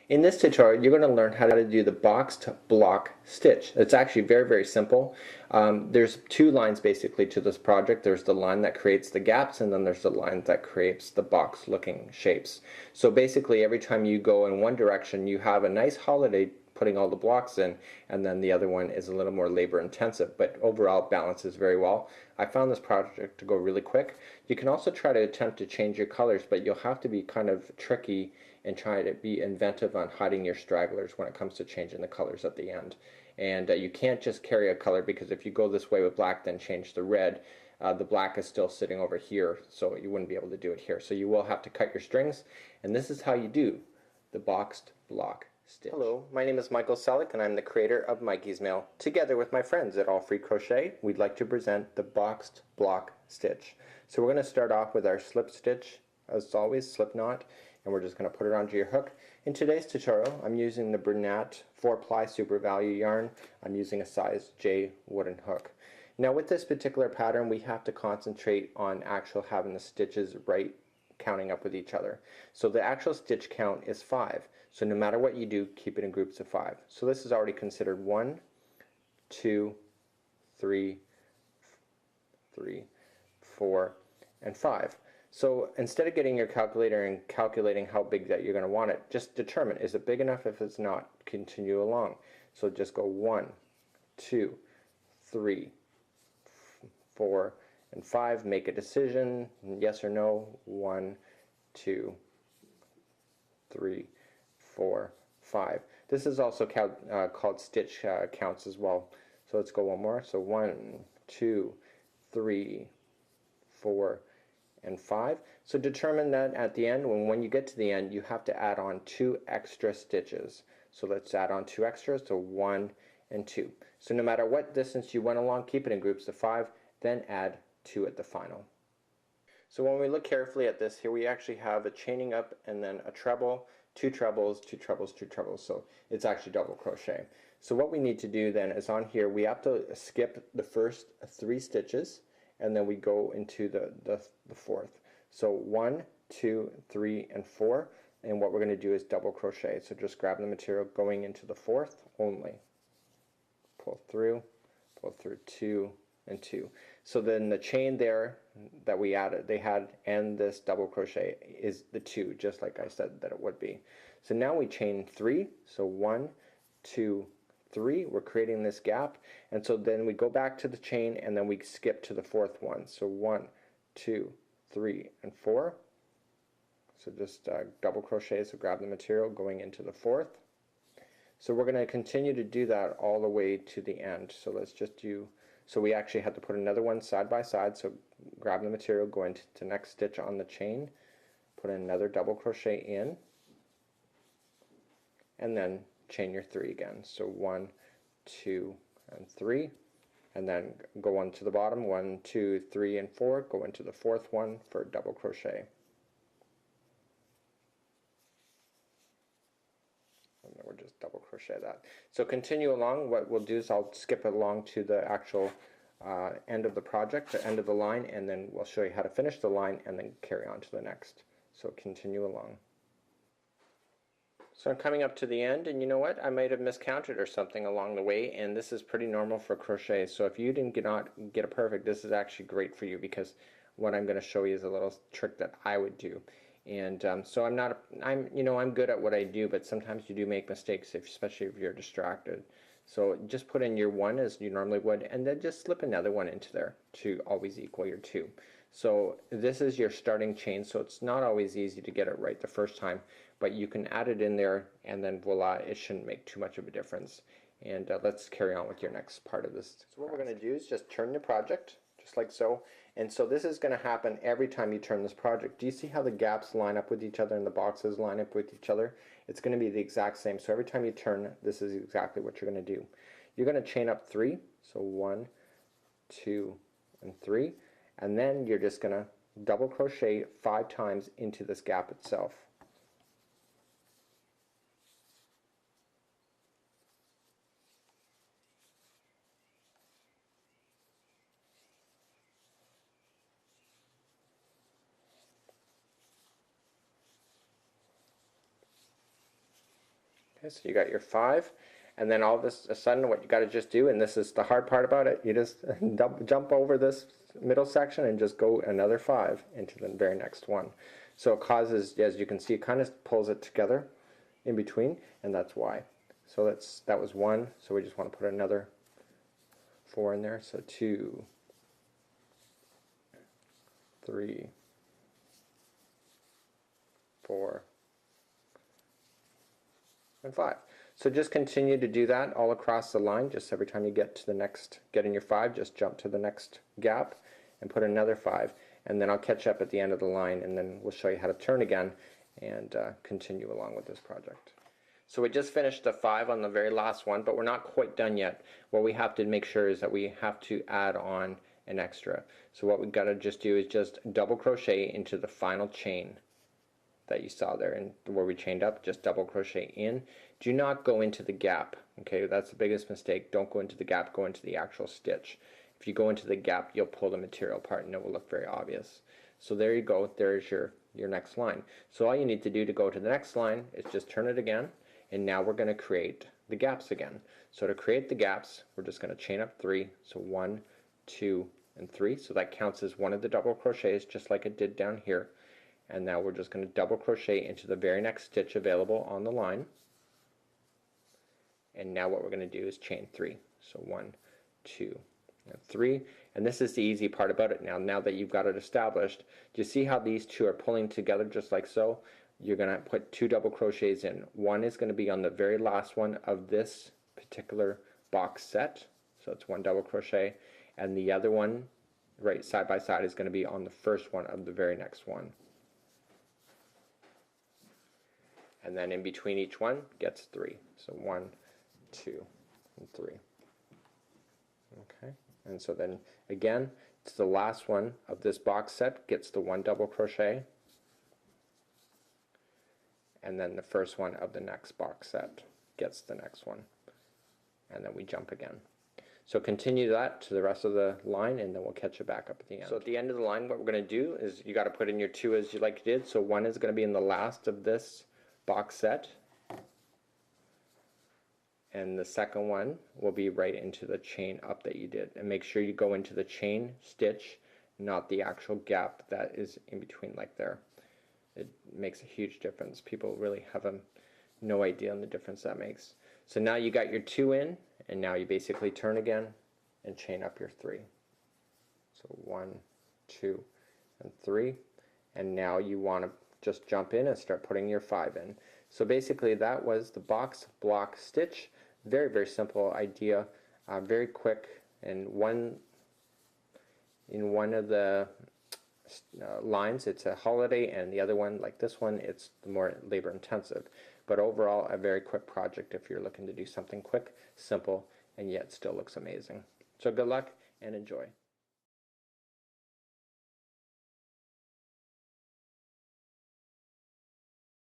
In this tutorial, you're going to learn how to do the boxed block stitch. It's actually very simple. There's two lines basically to this project. There's the line that creates the gaps, and then there's the line that creates the box looking shapes. So basically every time you go in one direction, you have a nice holiday putting all the blocks in, and then the other one is a little more labor intensive, but overall balances very well. I found this project to go really quick. You can also try to attempt to change your colors, but you'll have to be kind of tricky and try to be inventive on hiding your stragglers when it comes to changing the colors at the end. And you can't just carry a color, because if you go this way with black then change the red, the black is still sitting over here, so you wouldn't be able to do it here. So you will have to cut your strings, and this is how you do the boxed block stitch. Hello, my name is Michael Selleck, and I'm the creator of Mikey's Mail. Together with my friends at AllFreeCrochet, we'd like to present the boxed block stitch. So we're going to start off with our slip stitch, as always, slip knot, and we're just going to put it onto your hook. In today's tutorial, I'm using the Bernat 4-ply Super Value yarn. I'm using a size J wooden hook. Now with this particular pattern, we have to concentrate on actual having the stitches right, counting up with each other. So the actual stitch count is 5. So no matter what you do, keep it in groups of 5. So this is already considered 1, 2, 3, 4, and 5. So instead of getting your calculator and calculating how big that you're going to want it, just determine, is it big enough? If it's not, continue along. So just go 1, 2, 3, 4, and 5. Make a decision, yes or no. 1, 2, 3, 4, 5. This is also called stitch counts as well. So let's go one more. So 1, 2, 3, 4, and 5. So determine that at the end, when you get to the end, you have to add on 2 extra stitches. So let's add on 2 extras, so 1 and 2. So no matter what distance you went along, keep it in groups of 5, then add 2 at the final. So when we look carefully at this, here we actually have a chaining up and then a treble, 2 trebles, 2 trebles, 2 trebles. So it's actually double crochet. So what we need to do then is on here, we have to skip the first 3 stitches, and then we go into the fourth. So 1, 2, 3, and 4, and what we're going to do is double crochet. So just grab the material going into the fourth only. Pull through 2 and 2. So then the chain there that we added, they had, and this double crochet is the 2, just like I said that it would be. So now we chain 3. So 1, 2, 3, we're creating this gap, and so then we go back to the chain and then we skip to the fourth one. So 1, 2, 3, and 4. So just double crochet, so grab the material going into the fourth. So we're going to continue to do that all the way to the end. So let's just do, so we actually had to put another one side by side. So grab the material, go into the next stitch on the chain, put another double crochet in, and then chain your 3 again. So 1, 2, and 3, and then go on to the bottom, 1, 2, 3, and 4, go into the fourth one for double crochet. And then we'll just double crochet that. So continue along. What we'll do is I'll skip along to the actual end of the project, the end of the line, and then we'll show you how to finish the line and then carry on to the next. So continue along. So I'm coming up to the end, and you know what? I might have miscounted or something along the way, and this is pretty normal for crochet. So if you didn't not get it perfect, this is actually great for you, because what I'm going to show you is a little trick that I would do. And so I'm good at what I do, but sometimes you do make mistakes, especially if you're distracted. So just put in your 1 as you normally would, and then just slip another one into there to always equal your 2. So this is your starting chain, so it's not always easy to get it right the first time, but you can add it in there, and then voila, it shouldn't make too much of a difference. And let's carry on with your next part of this. So what we're going to do is just turn the project, just like so. And so this is going to happen every time you turn this project. Do you see how the gaps line up with each other and the boxes line up with each other? It's going to be the exact same. So every time you turn, this is exactly what you're going to do. You're going to chain up 3. So 1, 2, and 3. And then you're just going to double crochet 5 times into this gap itself. Okay, so you got your 5, and then all of a sudden what you got to just do, and this is the hard part about it, you just jump over this middle section and just go another 5 into the very next one. So it causes, as you can see, it kind of pulls it together in between, and that's why. So that was 1, so we just want to put another 4 in there. So 2, 3, 4, and 5. So just continue to do that all across the line. Just every time you get to the next, get in your 5, just jump to the next gap and put another 5. And then I'll catch up at the end of the line, and then we'll show you how to turn again and continue along with this project. So we just finished the 5 on the very last one, but we're not quite done yet. What we have to make sure is that we have to add on an extra. So what we've got to just do is just double crochet into the final chain that you saw there, and where we chained up, just double crochet in. Do not go into the gap. Okay, that's the biggest mistake. Don't go into the gap, go into the actual stitch. If you go into the gap, you'll pull the material apart and it will look very obvious. So there you go, there's your next line. So all you need to do to go to the next line is just turn it again, and now we're going to create the gaps again. So to create the gaps, we're just going to chain up 3. So 1, 2, and 3. So that counts as one of the double crochets, just like it did down here. And now we're just going to double crochet into the very next stitch available on the line. And now what we're going to do is chain 3. So 1, 2, and 3. And this is the easy part about it now. Now that you've got it established, do you see how these two are pulling together just like so? You're going to put 2 double crochets in. One is going to be on the very last one of this particular box set. So it's 1 double crochet. And the other one, right side by side, is going to be on the first one of the very next one. And then in between each one gets 3. So 1, 2, and 3. Okay, and so then again, it's the last one of this box set gets the 1 double crochet, and then the first one of the next box set gets the next one, and then we jump again. So continue that to the rest of the line, and then we'll catch you back up at the end. So at the end of the line, what we're going to do is you got to put in your 2 as you like you did. So 1 is going to be in the last of this box set, and the second one will be right into the chain up that you did. And make sure you go into the chain stitch, not the actual gap that is in between, like there. It makes a huge difference. People really have no idea on the difference that makes. So now you got your 2 in, and now you basically turn again and chain up your 3. So 1, 2, and 3, and now you want to just jump in and start putting your 5 in. So basically that was the box block stitch. Very, very simple idea, very quick. And in one of the lines it's a holiday, and the other one, like this one, it's more labor intensive. But overall a very quick project if you're looking to do something quick, simple, and yet still looks amazing. So good luck and enjoy.